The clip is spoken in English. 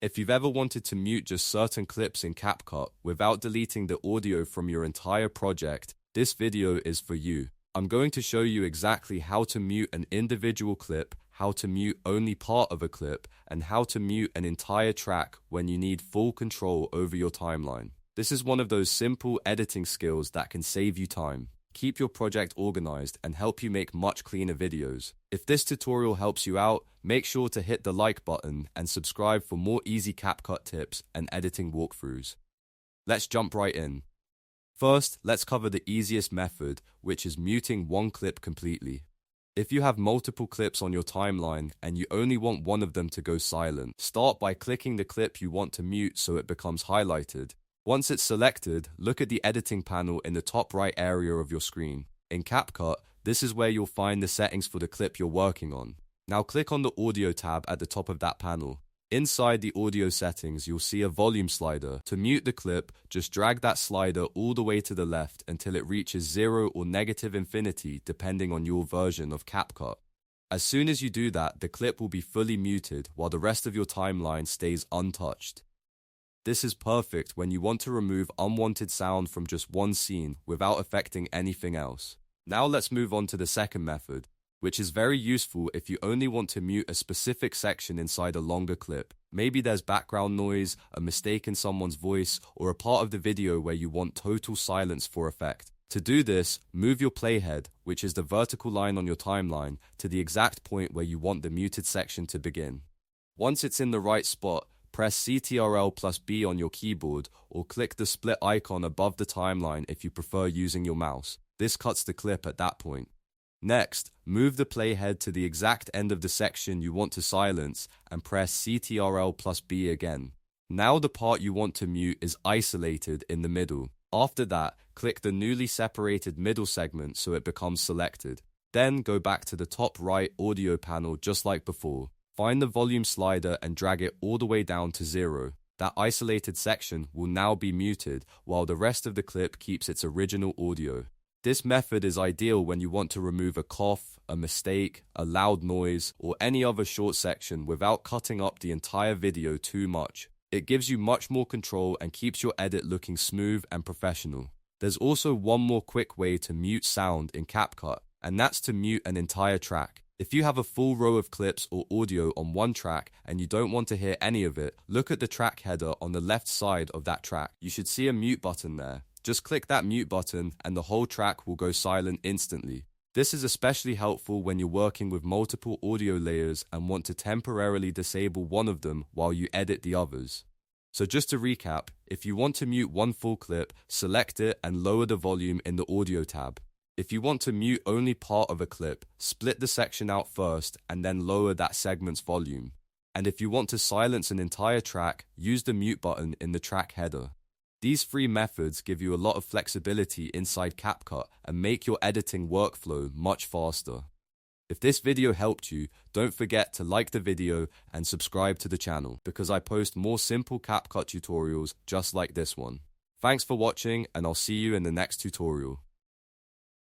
If you've ever wanted to mute just certain clips in CapCut without deleting the audio from your entire project, this video is for you. I'm going to show you exactly how to mute an individual clip, how to mute only part of a clip, and how to mute an entire track when you need full control over your timeline. This is one of those simple editing skills that can save you time, keep your project organized, and help you make much cleaner videos. If this tutorial helps you out, make sure to hit the like button and subscribe for more easy CapCut tips and editing walkthroughs. Let's jump right in. First, let's cover the easiest method, which is muting one clip completely. If you have multiple clips on your timeline and you only want one of them to go silent, start by clicking the clip you want to mute so it becomes highlighted. Once it's selected, look at the editing panel in the top right area of your screen. In CapCut, this is where you'll find the settings for the clip you're working on. Now click on the Audio tab at the top of that panel. Inside the audio settings, you'll see a volume slider. To mute the clip, just drag that slider all the way to the left until it reaches 0 or negative infinity depending on your version of CapCut. As soon as you do that, the clip will be fully muted while the rest of your timeline stays untouched. This is perfect when you want to remove unwanted sound from just one scene without affecting anything else. Now let's move on to the second method, which is very useful if you only want to mute a specific section inside a longer clip. Maybe there's background noise, a mistake in someone's voice, or a part of the video where you want total silence for effect. To do this, move your playhead, which is the vertical line on your timeline, to the exact point where you want the muted section to begin. Once it's in the right spot, press Ctrl+B on your keyboard or click the split icon above the timeline if you prefer using your mouse. This cuts the clip at that point. Next, move the playhead to the exact end of the section you want to silence and press Ctrl+B again. Now the part you want to mute is isolated in the middle. After that, click the newly separated middle segment so it becomes selected. Then go back to the top right audio panel just like before. Find the volume slider and drag it all the way down to 0. That isolated section will now be muted while the rest of the clip keeps its original audio. This method is ideal when you want to remove a cough, a mistake, a loud noise, or any other short section without cutting up the entire video too much. It gives you much more control and keeps your edit looking smooth and professional. There's also one more quick way to mute sound in CapCut, and that's to mute an entire track. If you have a full row of clips or audio on one track and you don't want to hear any of it, look at the track header on the left side of that track. You should see a mute button there. Just click that mute button and the whole track will go silent instantly. This is especially helpful when you're working with multiple audio layers and want to temporarily disable one of them while you edit the others. So just to recap, if you want to mute one full clip, select it and lower the volume in the Audio tab. If you want to mute only part of a clip, split the section out first and then lower that segment's volume. And if you want to silence an entire track, use the mute button in the track header. These three methods give you a lot of flexibility inside CapCut and make your editing workflow much faster. If this video helped you, don't forget to like the video and subscribe to the channel because I post more simple CapCut tutorials just like this one. Thanks for watching and I'll see you in the next tutorial.